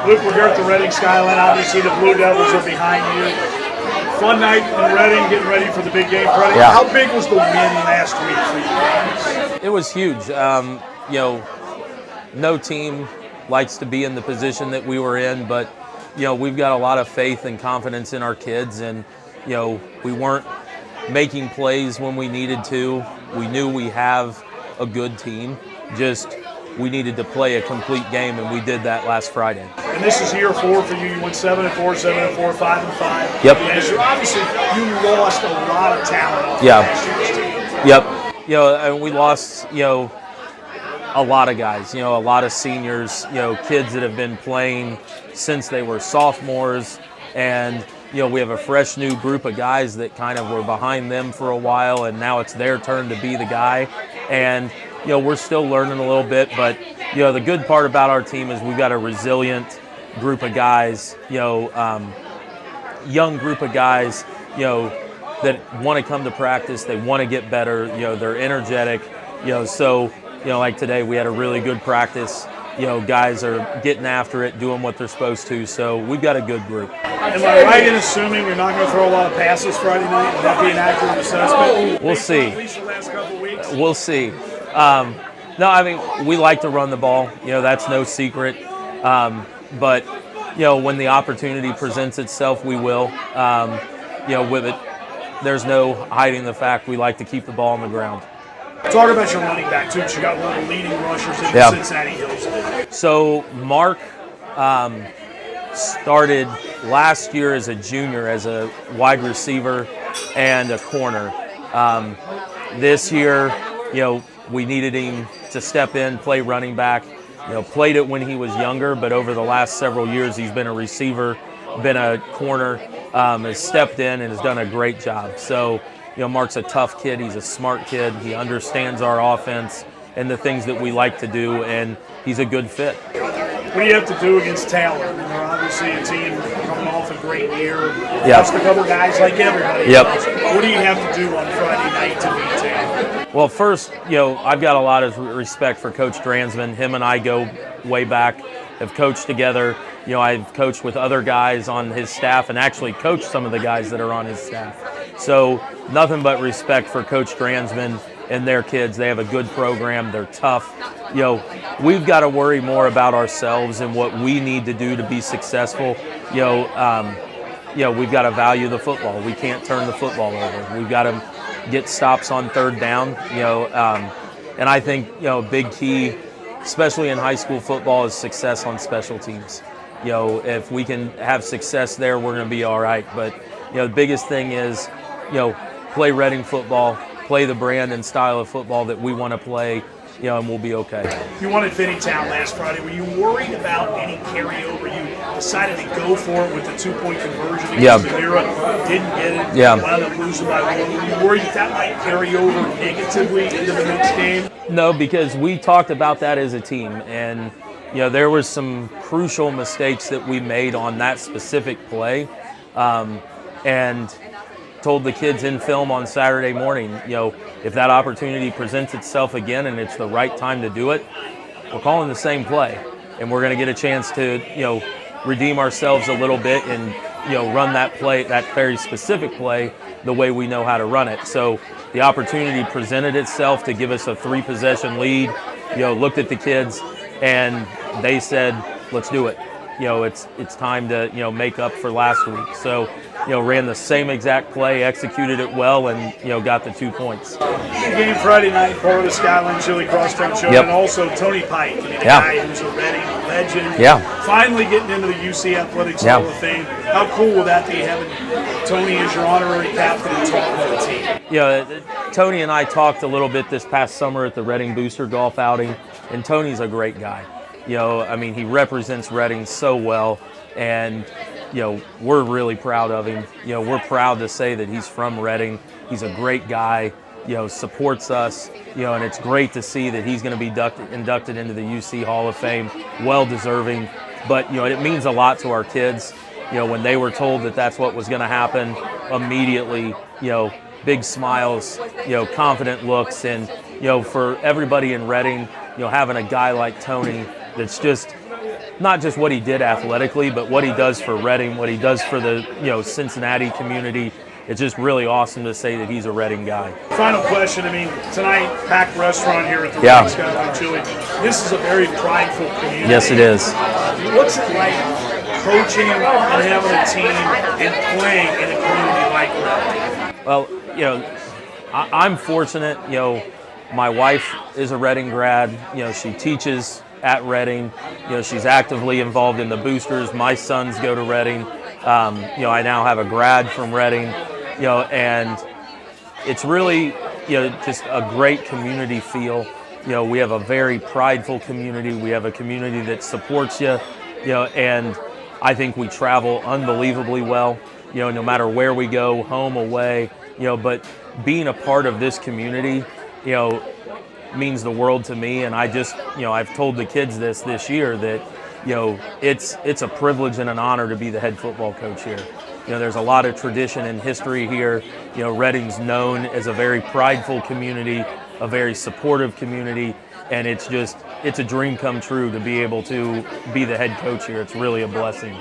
Luke, we're here at the Reading Skyline. Obviously, the Blue Devils are behind you. Fun night in Reading, getting ready for the big game Friday. Yeah. How big was the win last week for you guys? It was huge. No team likes to be in the position that we were in, but we've got a lot of faith and confidence in our kids, and we weren't making plays when we needed to. We knew we have a good team. Just we needed to play a complete game, and we did that last Friday. And this is year 4 for you. You went 7-4, 7-4, 5-5. Yep. And so obviously, you lost a lot of talent off last year's team. Yep. And we lost, a lot of guys, a lot of seniors, kids that have been playing since they were sophomores. And, we have a fresh new group of guys that kind of were behind them for a while, and now it's their turn to be the guy. And, we're still learning a little bit, but, the good part about our team is we've got a resilient group of guys, young group of guys, that want to come to practice. They want to get better. They're energetic. So like today, we had a really good practice. Guys are getting after it, doing what they're supposed to. So we've got a good group. Am I right in assuming you're not going to throw a lot of passes Friday night? Would that be an accurate assessment? We'll see. At least the last couple of weeks. We'll see. No, I mean, we like to run the ball. That's no secret. But when the opportunity presents itself, we will. With it, there's no hiding the fact we like to keep the ball on the ground. Talk about your running back, too, because you got one of the leading rushers in the Cincinnati Hills. So Mark started last year as a junior as a wide receiver and a corner. This year, we needed him to step in, play running back. Played it when he was younger, but over the last several years, he's been a receiver, been a corner, has stepped in and has done a great job. So, Mark's a tough kid. He's a smart kid. He understands our offense and the things that we like to do, and he's a good fit. What do you have to do against Taylor? I mean, they're obviously a team coming off a great year. Yep. Just a couple guys like everybody. Yep. What do you have to do on Friday night to beat Taylor? Well, first, I've got a lot of respect for Coach Dransman. Him and I go way back, have coached together. I've coached with other guys on his staff and actually coached some of the guys that are on his staff. So nothing but respect for Coach Dransman and their kids. They have a good program. They're tough. We've got to worry more about ourselves and what we need to do to be successful. We've got to value the football. We can't turn the football over. We've got to get stops on third down. And I think a big key, especially in high school football, is success on special teams. If we can have success there, we're going to be all right. But the biggest thing is, play Reading football, play the brand and style of football that we want to play, and we'll be okay. You wanted Finneytown last Friday. Were you worried about any carryover? You decided to go for it with the 2-point conversion against Zamira. Didn't get it. Wound up losing by 1. Were you worried that might carry over negatively into the next game? No, because we talked about that as a team, and there was some crucial mistakes that we made on that specific play, and told the kids in film on Saturday morning, if that opportunity presents itself again and it's the right time to do it, we're calling the same play, and we're going to get a chance to, redeem ourselves a little bit and, run that play, that very specific play, the way we know how to run it. So the opportunity presented itself to give us a 3-possession lead. Looked at the kids and they said, "Let's do it." It's time to make up for last week. So ran the same exact play, executed it well, and got the 2 points. Big game Friday night, part of the Skyline Chili Crosstown Showdown, and also Tony Pike, a guy who's a Reading legend. Finally getting into the UC Athletics Hall of Fame. How cool would that be, having Tony as your honorary captain and talking to the team? Tony and I talked a little bit this past summer at the Reading Booster Golf outing, and Tony's a great guy. He represents Reading so well, and we're really proud of him. We're proud to say that he's from Reading. He's a great guy, supports us, and it's great to see that he's going to be inducted into the UC Hall of Fame, well deserving. But, it means a lot to our kids. When they were told that that's what was going to happen, immediately, big smiles, confident looks, and, for everybody in Reading, having a guy like Tony that's just not just what he did athletically, but what he does for Reading, what he does for the Cincinnati community. It's just really awesome to say that he's a Reading guy. Final question. I mean, tonight, packed restaurant here at the Reading Skyline Chili. This is a very prideful community. Yes, it is. What's it like coaching and having a team and playing in a community like Reading? Well, I'm fortunate. My wife is a Reading grad. She teaches at Reading. She's actively involved in the boosters. My sons go to Reading. I now have a grad from Reading. And it's really, just a great community feel. We have a very prideful community. We have a community that supports you, and I think we travel unbelievably well, no matter where we go, home, away, but being a part of this community, means the world to me. And I just, I've told the kids this year that, it's a privilege and an honor to be the head football coach here. There's a lot of tradition and history here. Reading's known as a very prideful community, a very supportive community, and it's a dream come true to be able to be the head coach here. It's really a blessing.